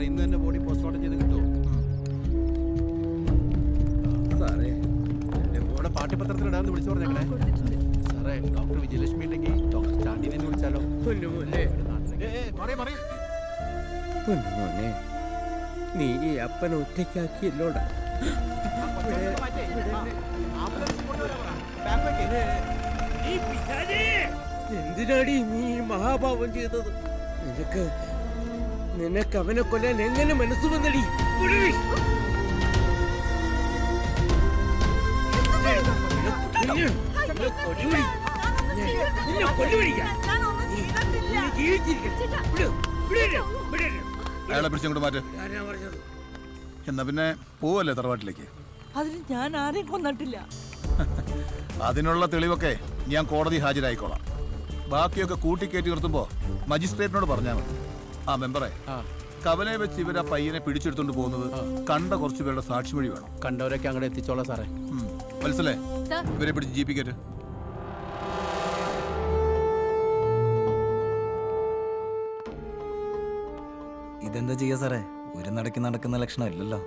ഇന്ന് തന്നെ body postmortem ചെയ്ത് കിട്ടുമോ? സാറേ ഇവിടെ പാഠ്യപത്രത്തിൽ ഇടാന്ന് വിളിച്ചു പറഞ്ഞേക്കണേ. സാറേ ഡോക്ടർ വിജയലക്ഷ്മി ഉണ്ടെങ്കിൽ ഡോക്ടർ ചാണ്ടിനെ വിളിച്ചാലോ? മോനെ നീ ഈ അപ്പനെ ഒറ്റയ്ക്കാക്കിയല്ലോടാ. എന്തിനാടി നീ മഹാഭാവം ചെയ്തത്? നിനക്ക് അവനെ കൊല്ലാൻ എങ്ങനെ മനസ്സ് വന്നടി? അയാളെ പിടിച്ചങ്ങോട്ട് മാറ്റ്. എന്നാ പിന്നെ പോവല്ലേ തറവാട്ടിലേക്ക്? അതിന് ഞാൻ ആരെയും കൊന്നിട്ടില്ല. അതിനുള്ള തെളിവൊക്കെ ഞാൻ കോടതി ഹാജരായിക്കോളാം. ബാക്കിയൊക്കെ കൂട്ടിക്കയറ്റി നിർത്തുമ്പോ മജിസ്ട്രേറ്റിനോട് പറഞ്ഞാൽ മതി. ആ മെമ്പറെ, കവലയെ വെച്ച് ഇവരാ പയ്യനെ പിടിച്ചെടുത്തോണ്ട് പോകുന്നത് കണ്ട കുറച്ചു പേരുടെ സാക്ഷിമൊഴി വേണം. കണ്ടവരൊക്കെ അങ്ങോട്ട് എത്തിച്ചോളാം സാറേ. മനസ്സിലേ? ഇവരെ പിടിച്ച് ജീപ്പിക്കറ്റ്. ഇതെന്താ ചെയ്യാ സാറേ? ഒരു നടക്കുന്ന ലക്ഷണം ഇല്ലല്ലോ.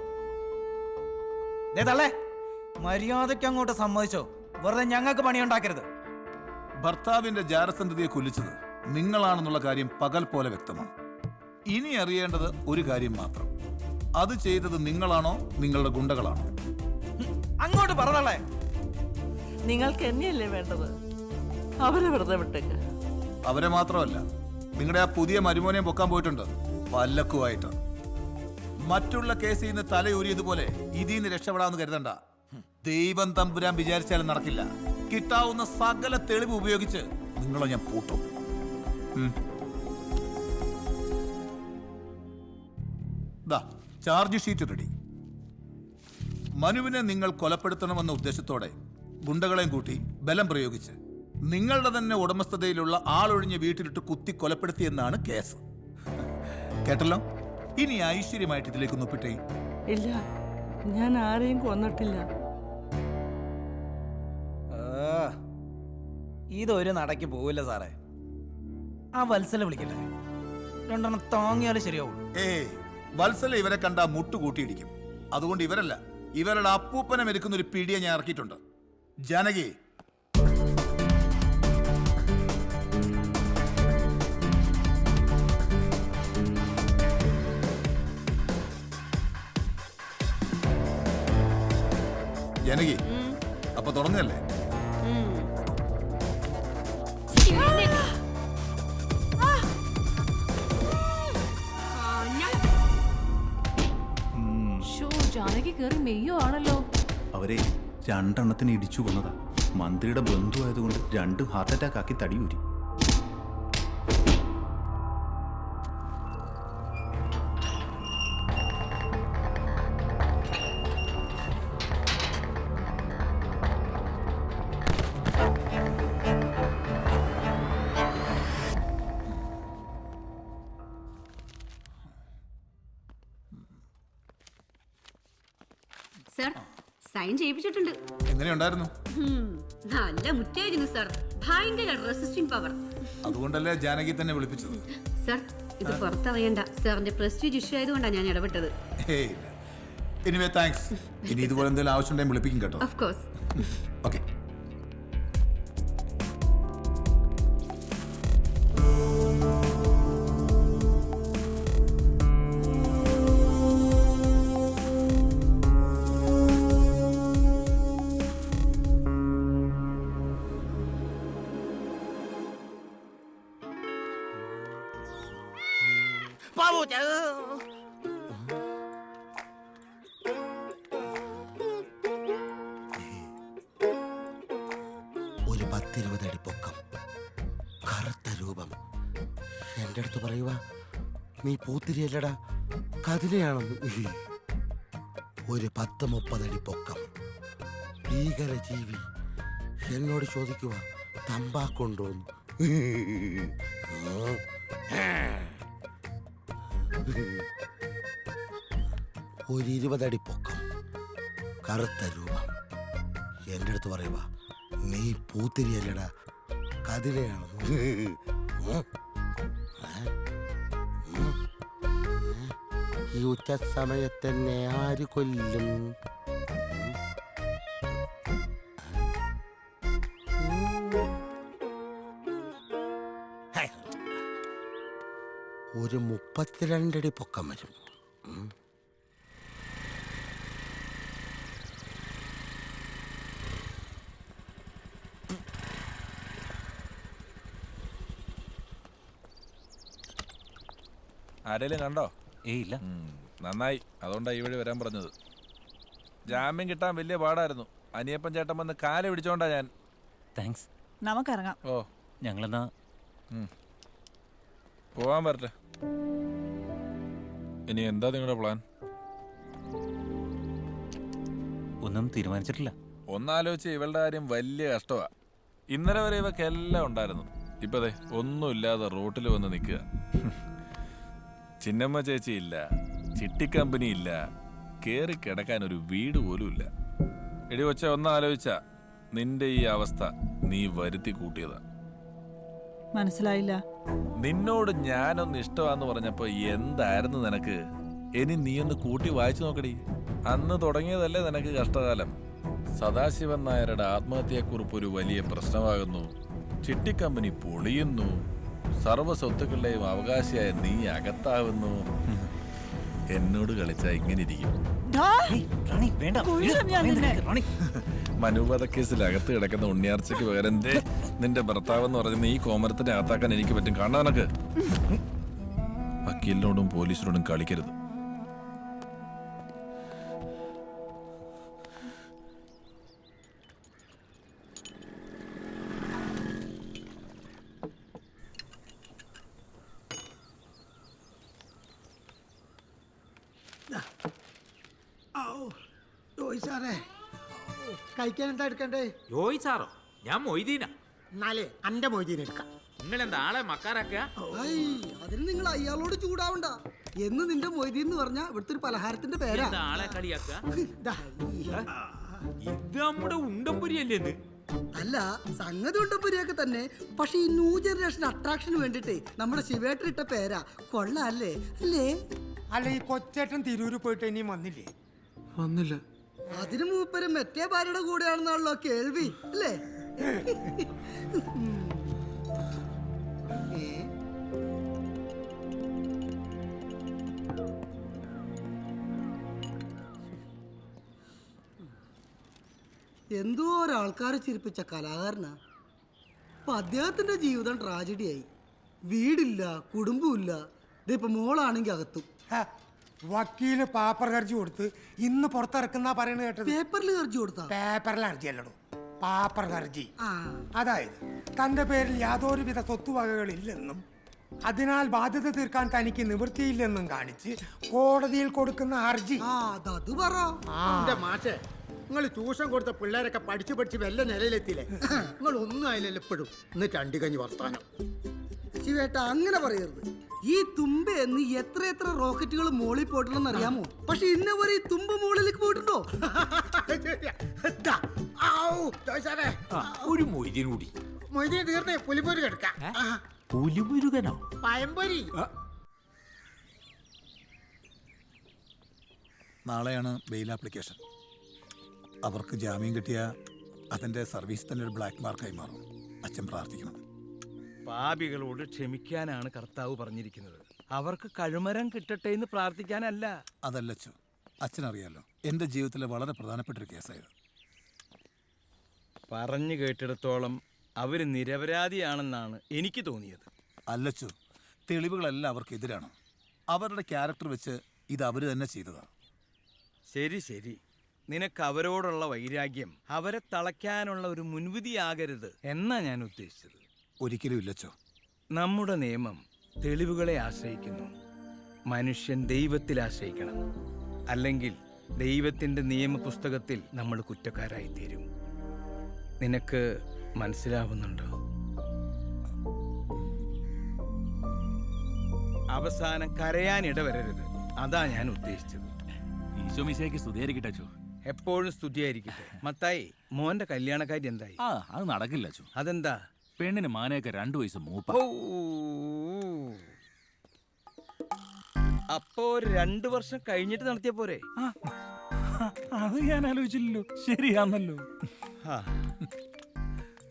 മര്യാദയ്ക്ക് അങ്ങോട്ട് സമ്മതിച്ചോ? വെറുതെ ഞങ്ങൾക്ക് പണിയുണ്ടാക്കരുത്. ഭർത്താവിന്റെ ജാരസന്ധതിയെ കൊല്ലിച്ചത് നിങ്ങളാണെന്നുള്ള കാര്യം പകൽ പോലെ വ്യക്തമാണ്. ഇനി അറിയേണ്ടത് ഒരു കാര്യം മാത്രം. അത് ചെയ്തത് നിങ്ങളാണോ നിങ്ങളുടെ ഗുണ്ടകളാണോ? അങ്ങോട്ട് പറഞ്ഞേ. നിങ്ങൾക്ക് എന്നെയല്ലേ വേണ്ടത്? അവരെ വെറുതെ വിട്ടേക്ക്. അവരെ മാത്രമല്ല, നിങ്ങളുടെ ആ പുതിയ മരുമോനെയും പൊക്കാൻ പോയിട്ടുണ്ട് പല്ലക്കുമായിട്ട്. മറ്റുള്ള കേസിൽ നിന്ന് തലയൂരിയതുപോലെ ഇതിന്ന് രക്ഷപ്പെടാമെന്ന് കരുതണ്ട. ദൈവം തമ്പുരാൻ വിചാരിച്ചാലും നടക്കില്ല. കിട്ടാവുന്ന സകല തെളിവ് ഉപയോഗിച്ച് നിങ്ങളെ ഞാൻ പൂട്ടും. Charge sheet ready. മനുവിനെ നിങ്ങൾ കൊലപ്പെടുത്തണമെന്ന ഉദ്ദേശത്തോടെ ഗുണ്ടകളെയും കൂട്ടി ബലം പ്രയോഗിച്ച് നിങ്ങളുടെ തന്നെ ഉടമസ്ഥതയിലുള്ള ആളൊഴിഞ്ഞ വീട്ടിലിട്ട് കുത്തി കൊലപ്പെടുത്തിയെന്നാണ് കേസ്. കേട്ടല്ലോ? ഇനി ഐശ്വര്യമായിട്ട് ഇതിലേക്ക് ഒപ്പിട്ടേ. ഇല്ല, ഞാൻ ആരെയും കൊന്നിട്ടില്ല. ഇതൊരു നടക്ക് പോവില്ല സാറേ. ആ വത്സല വിളിക്കട്ടെ, രണ്ടെണ്ണം താങ്ങിയാലും ശരിയാവുള്ളൂ. വത്സല ഇവരെ കണ്ട മുട്ടുകൂട്ടിയിടിക്കും. അതുകൊണ്ട് ഇവരല്ല, ഇവരുടെ അപ്പൂപ്പനെ മെരുക്കുന്ന ഒരു പിടിയെ ഞാൻ ഇറക്കിയിട്ടുണ്ട്. ജാനകി, ജാനകി, അപ്പൊ തുടങ്ങല്ലേ? ജാനകി കേറി മെയ്യോ ആണല്ലോ. അവരെ രണ്ടെണ്ണത്തിന് ഇടിച്ചു കൊന്നതാ. മന്ത്രിയുടെ ബന്ധു ആയതുകൊണ്ട് 2 ഹാർട്ട് അറ്റാക്ക് ആക്കി തടിയൂരി. Sir, sign ചെയ്യിപ്പിച്ചിട്ടുണ്ട്. എങ്ങനെയുണ്ടായിരുന്നു? നല്ല മുറ്റായിരുന്നു സർ. ഭയങ്കര റെസിസ്റ്റിംഗ് പവർ. അതുകൊണ്ടല്ലേ ജാനകി തന്നെ വിളിപ്പിച്ചത്. സർ, ഇത് പുറത്തറിയണ്ട. സാറിന്റെ പ്രസ്റ്റീജ് ഇഷ്യൂ ആയതുകൊണ്ടാണ് ഞാൻ ഇടപെട്ടത്. Anyway thanks. ഇനി ഇതുപോലെ എന്തെങ്കിലും ആവശ്യമുണ്ടെങ്കിൽ വിളിപ്പിക്കും കേട്ടോ. Of course. ഓക്കെ. ഒരു 10-20 അടി പൊക്കം, കറുത്ത രൂപം. എന്റെ അടുത്ത് പറയുക നീ പൂത്തിരിയല്ലടാ, കതിലയാണെന്ന്. ഒരു 10-30 അടി പൊക്കം, ഭീകര ജീവി. എന്നോട് ചോദിക്കുക തമ്പാക്കുണ്ടോന്ന്. ഒരു 20 അടി പൊക്കം, കറുത്ത രൂപം. എൻ്റെ അടുത്ത് പറയുക നീ പൂത്തിരിയല്ലടാ, കതിലയാണെന്ന്. ഈ ഉച്ച സമയത്തന്നെ ആര് കൊല്ലും? ഒരു 32 അടി പൊക്കം വരും. ആരേലും കണ്ടോ? ഇല്ല. നന്നായി, അതുകൊണ്ടാണ് ഈ വഴി വരാൻ പറഞ്ഞത്. ജാമ്യം കിട്ടാൻ വലിയ പാടായിരുന്നു. അനിയപ്പൻ ചേട്ടൻ വന്ന് കാല പിടിച്ചോണ്ടാ ഞാൻ. താങ്ക്സ്. നമുക്കിറങ്ങാം. ഓ, ഞങ്ങളെന്നാ പോവാൻ പറ്റേ. ഇനി എന്താ നിങ്ങളുടെ പ്ലാൻ? ഒന്നും തീരുമാനിച്ചിട്ടില്ല. ഒന്നാലോചിച്ച് ഇവളുടെ കാര്യം വലിയ കഷ്ടമാ. ഇന്നലെ വരെ ഇവക്ക് എല്ലാം ഉണ്ടായിരുന്നു. ഇപ്പതേ ഒന്നുമില്ലാതെ റോട്ടിൽ വന്ന് നിൽക്കുക. ചിന്നമ്മ ചേച്ചി ഇല്ല, ചിട്ടിക്കമ്പനി ഇല്ല, കേറി കിടക്കാൻ ഒരു വീട് പോലും ഇല്ല. എടി കൊച്ച, ഒന്നാലോചിച്ച നിന്റെ ഈ അവസ്ഥ നീ വരുത്തി കൂട്ടിയതാ. മനസ്സിലായില്ല. നിന്നോട് ഞാനൊന്ന് ഇഷ്ടമാന്ന് പറഞ്ഞപ്പോ എന്തായിരുന്നു നിനക്ക്? ഇനി നീ ഒന്ന് കൂട്ടി വായിച്ചു നോക്കടി. അന്ന് തുടങ്ങിയതല്ലേ നിനക്ക് കഷ്ടകാലം. സദാശിവൻ നായരുടെ ആത്മഹത്യാക്കുറിപ്പ് ഒരു വലിയ പ്രശ്നമാകുന്നു, ചിട്ടിക്കമ്പനി പൊളിയുന്നു, സർവ്വ സ്വത്തുക്കളുടെയും അവകാശിയായ നീ അകത്താവുന്നു. എന്നോട് കളിച്ചാ ഇങ്ങനെ ഇരിക്കും. മനുവധക്കേസിൽ അകത്ത് കിടക്കുന്ന ഉണ്ണിയാർച്ചയ്ക്ക് പകരം നിന്റെ ഭർത്താവെന്ന് പറയുന്ന ഈ കോമരത്തിനെ അകത്താക്കാൻ എനിക്ക് പറ്റും. കാണാൻ നിനക്ക് വക്കീലിനോടും പോലീസിനോടും കളിക്കരുത്. കഴിക്കാൻ എന്താ എടുക്കണ്ടേ? ജോയ് സാറോ? ഞാൻ മൊയ്തീനാ. എന്നാലേ അന്റെ മൊയ്തീൻ എടുക്കാം. നിങ്ങളെന്താ ആളെ മക്കാരാക്കുക? അതിന് നിങ്ങൾ അയാളോട് ചൂടാവണ്ട. എന്ന് നിന്റെ മൊയ്തീൻ എന്ന് പറഞ്ഞാ ഇവിടുത്തെ ഒരു പലഹാരത്തിന്റെ പേരാ. ആളെ കളിയാക്കുക? ഇത് നമ്മുടെ ഉണ്ടംപുരിയല്ലേ? അല്ല, സംഗതി ഉണ്ടപ്പുരിയൊക്കെ തന്നെ. പക്ഷെ ഈ ന്യൂ ജനറേഷൻ അട്രാക്ഷന് വേണ്ടിട്ടേ നമ്മുടെ ശിവേട്ടൻ ഇട്ട പേരാ. കൊള്ളാല്ലേ? അല്ലേ? അല്ല, ഈ കൊച്ചേട്ടൻ തിരൂര് പോയിട്ട് ഇനിയും വന്നില്ലേ? വന്നില്ല. അതിന് മൂപ്പര് മറ്റേ ഭാര്യയുടെ കൂടെയാണെന്നാണല്ലോ കേൾവി, അല്ലേ? എന്തോ ഒരാൾക്കാരെ ചിരിപ്പിച്ച കലാകാരനാ. അപ്പൊ അദ്ദേഹത്തിന്റെ ജീവിതം ട്രാജഡിയായി. വീടില്ല, കുടുംബമില്ല. ഇതിപ്പോ മോളാണെങ്കിൽ അകത്തും. വക്കീല് പേപ്പർ ഹർജി കൊടുത്ത് ഇന്ന് പുറത്തിറക്കുന്ന പറയുന്നത് കേട്ടത്. പേപ്പറിൽ ഹർജി കൊടുത്താ? പേപ്പറിൽ ഹർജി അല്ലടോ, പേപ്പർ ഹർജി. അതായത് തന്റെ പേരിൽ യാതൊരുവിധ സ്വത്തുവകകളില്ലെന്നും അതിനാൽ ബാധ്യത തീർക്കാൻ തനിക്ക് നിവൃത്തിയില്ലെന്നും കാണിച്ച് കോടതിയിൽ കൊടുക്കുന്ന ഹർജി. അത് പറ. മാഷേ, നിങ്ങൾ ട്യൂഷൻ കൊടുത്ത പിള്ളേരൊക്കെ പഠിച്ചു പഠിച്ച് വല്ല നിലയിലെത്തിയില്ലേ? നിങ്ങൾ ഒന്നും ആയില്ലല്ലോ ഇപ്പോഴും. എന്നിട്ട് അണ്ടിക്കഞ്ഞ് വർത്താനം. ശിവേട്ട, അങ്ങനെ പറയരുത്. ഈ തുമ്പ എന്ന് എത്ര റോക്കറ്റുകൾ മോളിൽ പോയിട്ടുണ്ടെന്ന് അറിയാമോ? പക്ഷെ ഇന്ന വരെ ഈ തുമ്പ മോളിലേക്ക് പോയിട്ടുണ്ടോ? ഒരു മൊയ്തീൻ കൂടി. മൊയ്തീൻ തീർന്നേ, പുലിപ്പൊരി കിടക്കാം. പുലിമുരുകനോ? പയമ്പൊരി. നാളെയാണ് ബെയിൽ ആപ്ലിക്കേഷൻ. അവർക്ക് ജാമ്യം കിട്ടിയ അതിന്റെ സർവീസ് തന്നെ ഒരു ബ്ലാക്ക് മാർക്കായി മാറും. അച്ഛൻ പ്രാർത്ഥിക്കണം. പാപികളോട് ക്ഷമിക്കാനാണ് കർത്താവ് പറഞ്ഞിരിക്കുന്നത്. അവർക്ക് കഴുമരം കിട്ടട്ടെ എന്ന് പ്രാർത്ഥിക്കാനല്ല. അതല്ലച്ചു, അച്ഛനറിയാലോ, എൻ്റെ ജീവിതത്തിലെ വളരെ പ്രധാനപ്പെട്ട ഒരു കേസായത്. പറഞ്ഞു കേട്ടിടത്തോളം അവർ നിരപരാധിയാണെന്നാണ് എനിക്ക് തോന്നിയത്. അല്ലച്ചു, തെളിവുകളെല്ലാം അവർക്കെതിരാണ്. അവരുടെ ക്യാരക്ടർ വെച്ച് ഇത് അവർ തന്നെ ചെയ്തതാണ്. ശരി ശരി, നിനക്ക് അവരോടുള്ള വൈരാഗ്യം അവരെ തളയ്ക്കാനുള്ള ഒരു മുൻവിധിയാകരുത് എന്നാ ഞാൻ ഉദ്ദേശിച്ചത്. ഒരിക്കലും ഇല്ലച്ചോ. നമ്മുടെ നിയമം തെളിവുകളെ ആശ്രയിക്കുന്നു. മനുഷ്യൻ ദൈവത്തിൽ ആശ്രയിക്കണം. അല്ലെങ്കിൽ ദൈവത്തിൻ്റെ നിയമപുസ്തകത്തിൽ നമ്മൾ കുറ്റക്കാരായി തീരും. നിനക്ക് മനസ്സിലാവുന്നുണ്ടോ? അവസാനം കരയാനിടവരരുത്. അതാ ഞാൻ ഉദ്ദേശിച്ചത്. ഈശോ മിശിഹായ്ക്ക് സ്തുതിയായിരിക്കട്ടെ അച്ചോ. എപ്പോഴും സ്തുതിയായിരിക്കട്ടെ. മത്തായി, മോന്റെ കല്യാണക്കാരി എന്തായി? അത് നടക്കില്ല അച്ചോ. അതെന്താ? പെണ്ണിന് മാനയൊക്കെ 2 വയസ്സ് മൂപ്പ. അപ്പോ 2 വർഷം കഴിഞ്ഞിട്ട് നടത്തിയ പോരെ? അത് ഞാൻ ആലോചിച്ചില്ലല്ലോ. ശരിയാന്നല്ലോ. ആ,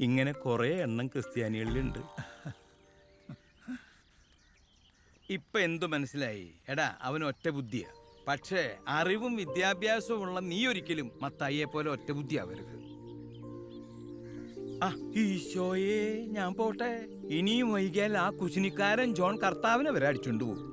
ഇങ്ങനെ കുറെ എണ്ണം ക്രിസ്ത്യാനികളിലുണ്ട്. ഇപ്പൊ എന്തു മനസ്സിലായി? എടാ, അവന് ഒറ്റ ബുദ്ധിയാ. പക്ഷേ അറിവും വിദ്യാഭ്യാസവും ഉള്ള നീ ഒരിക്കലും മത്തായിയെ പോലെ ഒറ്റ ബുദ്ധി ആവരുത്. ആ ഈശോയെ, ഞാൻ പോട്ടെ. ഇനിയും വൈകിയാൽ ആ കുശിനിക്കാരൻ ജോൺ കർത്താവിനെ വരെ അടിച്ചോണ്ട് പോകും.